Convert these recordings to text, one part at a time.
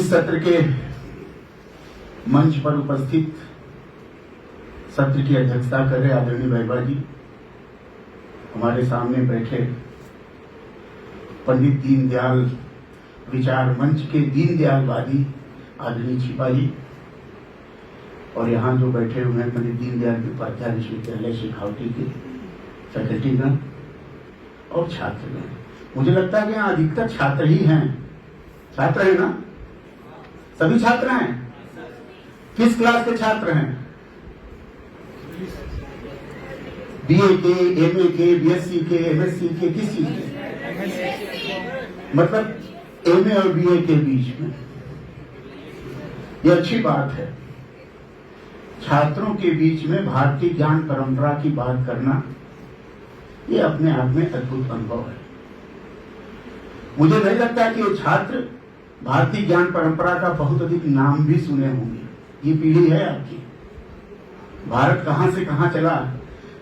इस सत्र के मंच पर उपस्थित सत्र की अध्यक्षता कर रहे आदरणीय वैभव जी, हमारे सामने बैठे पंडित दीनदयाल विचार मंच के दीनदयालवादी आदरणीय छिपा जी, और यहाँ जो बैठे हुए हैं पंडित दीनदयाल उपाध्याय विश्वविद्यालय शेखावटी के फैकल्टीगण और छात्रगण। मुझे लगता है कि यहाँ अधिकतर छात्र ही हैं। छात्र है ना? सभी छात्र हैं? किस क्लास के छात्र हैं? बीए के, एमए के, बीएससी के, एमएससी के, किस चीज के? मतलब एमए और बीए के बीच में। ये अच्छी बात है। छात्रों के बीच में भारतीय ज्ञान परंपरा की बात करना ये अपने आप में अद्भुत अनुभव है। मुझे नहीं लगता कि ये छात्र भारतीय ज्ञान परंपरा का बहुत अधिक नाम भी सुने होंगे। ये पीढ़ी है आपकी। भारत कहां से कहां चला,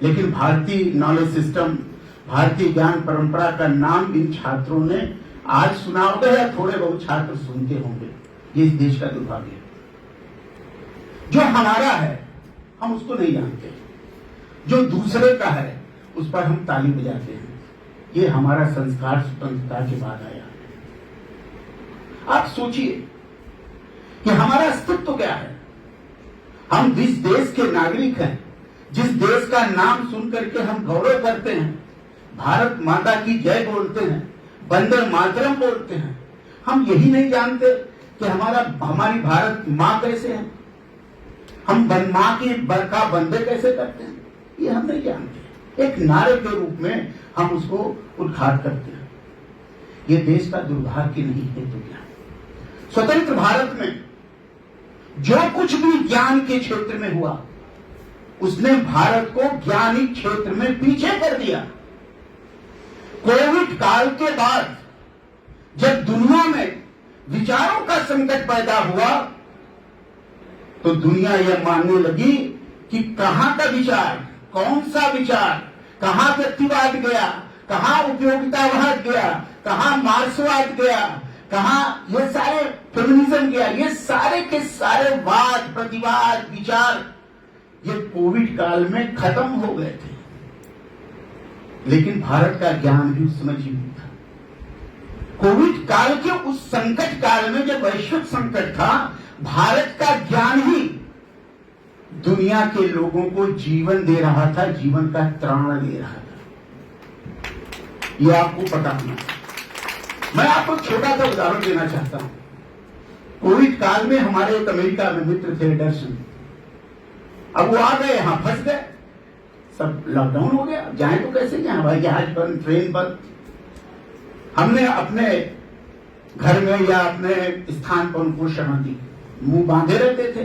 लेकिन भारतीय नॉलेज सिस्टम, भारतीय ज्ञान परंपरा का नाम इन छात्रों ने आज सुना होगा या थोड़े बहुत छात्र सुनते होंगे। ये इस देश का दुर्भाग्य है। जो हमारा है हम उसको नहीं जानते, जो दूसरे का है उस पर हम ताली बजाते हैं। ये हमारा संस्कार स्वतंत्रता के बाद आया। आप सोचिए कि हमारा अस्तित्व क्या है। हम जिस देश के नागरिक हैं, जिस देश का नाम सुन करके हम गौरव करते हैं, भारत माता की जय बोलते हैं, वंदे मातरम बोलते हैं, हम यही नहीं जानते कि हमारी भारत माँ कैसे है, हम माँ की बरका बंदे कैसे करते हैं, ये हम नहीं जानते। एक नारे के रूप में हम उसको उद्घाट करते हैं। ये देश का दुर्भाग्य नहीं है तो क्या? स्वतंत्र भारत में जो कुछ भी ज्ञान के क्षेत्र में हुआ, उसने भारत को ज्ञानिक क्षेत्र में पीछे कर दिया। कोविड काल के बाद जब दुनिया में विचारों का संकट पैदा हुआ, तो दुनिया यह मानने लगी कि कहां का विचार, कौन सा विचार, कहां व्यक्तिवाद गया, कहां उपयोगितावाद गया, कहां मार्क्सवाद गया, कहां ये सारे फेमिनिज्म गया, ये सारे के सारे वाद प्रतिवाद विचार ये कोविड काल में खत्म हो गए थे। लेकिन भारत का ज्ञान भी उस समय जीवित था। कोविड काल के उस संकट काल में जब वैश्विक संकट था, भारत का ज्ञान ही दुनिया के लोगों को जीवन दे रहा था, जीवन का त्राण दे रहा था। ये आपको पता होना। मैं आपको छोटा सा उदाहरण देना चाहता हूं। कोविड काल में हमारे एक अमेरिका में मित्र थे, दर्शन। अब वो आ गए, यहां फंस गए, सब लॉकडाउन हो गया, जाए तो कैसे जाए, हवाई जहाज बंद, ट्रेन बंद। हमने अपने घर में या अपने स्थान पर उनको शरण दी। मुंह बांधे रहते थे,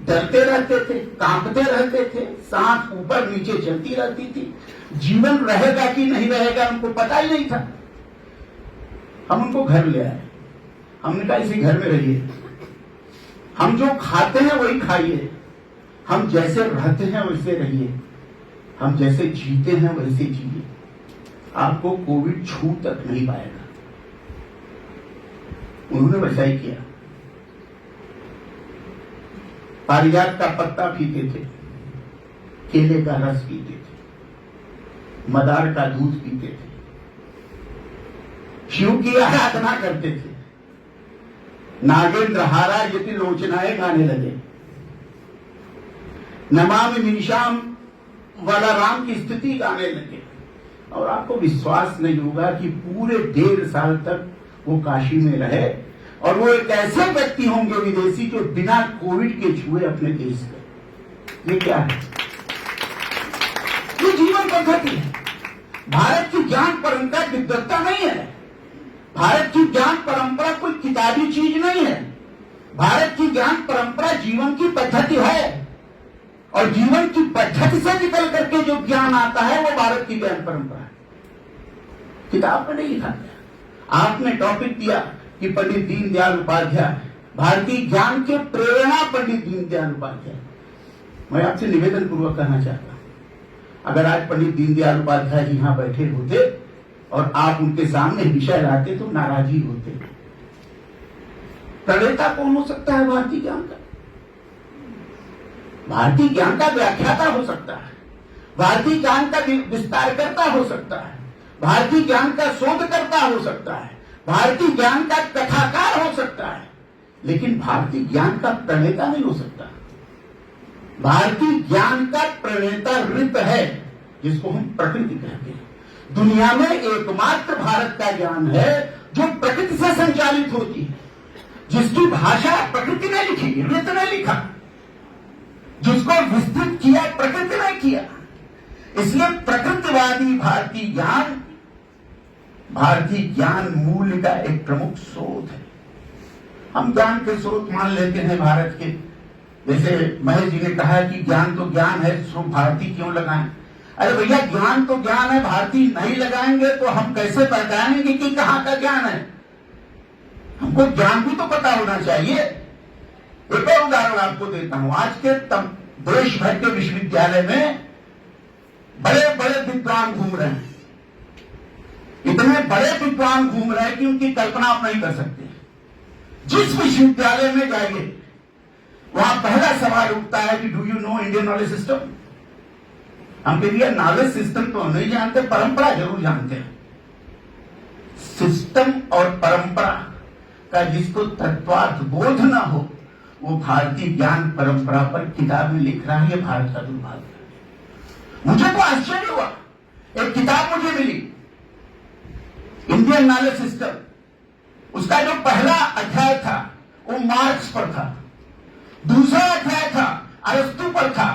डरते रहते थे, कांपते रहते थे, सांस ऊपर नीचे चलती रहती थी। जीवन रहेगा कि नहीं रहेगा उनको पता ही नहीं था। हम उनको घर ले आए। हमने कहा इसी घर में रहिए, हम जो खाते हैं वही खाइए, हम जैसे रहते हैं वैसे रहिए, हम जैसे जीते हैं वैसे जिए, आपको कोविड छू तक नहीं पाएगा। उन्होंने वैसा ही किया। पारिजात का पत्ता पीते थे, केले का रस पीते थे, मदार का दूध पीते थे, शिव की आराधना करते थे, नागेंद्र हारा यति लोचनाएं गाने लगे, नमामि मीशाम वाला राम की स्थिति गाने लगे। और आपको विश्वास नहीं होगा कि पूरे 1.5 साल तक वो काशी में रहे, और वो एक ऐसे व्यक्ति होंगे विदेशी जो बिना कोविड के छुए अपने देश गए। ये क्या है? ये जीवन पद्धति है। भारत की ज्ञान परंपरा विद्वत्ता नहीं है। भारत की ज्ञान परंपरा कोई किताबी चीज नहीं है। भारत की ज्ञान परंपरा जीवन की पद्धति है, और जीवन की पद्धति से निकल करके जो ज्ञान आता है वो भारत की ज्ञान परंपरा है। किताब में नहीं लिखा गया। आपने टॉपिक दिया कि पंडित दीनदयाल उपाध्याय, भारतीय ज्ञान के प्रेरणा पंडित दीनदयाल उपाध्याय। मैं आपसे निवेदन पूर्वक कहना चाहता हूं, अगर आज पंडित दीनदयाल उपाध्याय जी यहां बैठे होते और आप उनके सामने विषय लाते तो नाराजी होते। प्रणेता कौन हो सकता है भारतीय ज्ञान का? भारतीय ज्ञान का व्याख्याता हो सकता है, भारतीय ज्ञान का विस्तारकर्ता हो सकता है, भारतीय ज्ञान का शोधकर्ता हो सकता है, भारतीय ज्ञान का कथाकार हो सकता है, लेकिन भारतीय ज्ञान का प्रणेता नहीं हो सकता। भारतीय ज्ञान का प्रणेता ऋत है, जिसको हम प्रकृति कहते हैं। दुनिया में एकमात्र भारत का ज्ञान है जो प्रकृति से संचालित होती है, जिसकी भाषा प्रकृति ने लिखी, ऋत ने लिखा, जिसको विस्तृत किया प्रकृति ने किया। इसलिए प्रकृतिवादी भारतीय ज्ञान मूल्य का एक प्रमुख स्रोत है। हम ज्ञान के स्रोत मान लेते हैं भारत के, जैसे महेश जी ने कहा कि ज्ञान तो ज्ञान है, स्रोत भारतीय क्यों लगाएं? अरे भैया, ज्ञान तो ज्ञान है, भारतीय नहीं लगाएंगे तो हम कैसे पहचानेंगे कि कहां का ज्ञान है? हमको ज्ञान भी तो पता होना चाहिए। एक और उदाहरण आपको देता हूं। आज के देश भर के विश्वविद्यालय में बड़े बड़े विद्वान घूम रहे हैं, इतने बड़े विद्वान घूम रहे हैं कि उनकी कल्पना आप नहीं कर सकते। जिस विश्वविद्यालय में जाइए, वहां पहला सवाल उठता है कि do you know Indian knowledge system? हम कहिए नॉलेज सिस्टम तो नहीं जानते, परंपरा जरूर जानते हैं। सिस्टम और परंपरा का जिसको तत्वार्थ बोध ना हो, वो भारतीय ज्ञान परंपरा पर किताब में लिख रहा है। ये भारत का दुर्भाग्य है। मुझे तो आश्चर्य हुआ, एक किताब मुझे मिली, इंडियन नॉलेज सिस्टम। उसका जो पहला अध्याय था वो मार्क्स पर था, दूसरा अध्याय था अरस्तु पर था,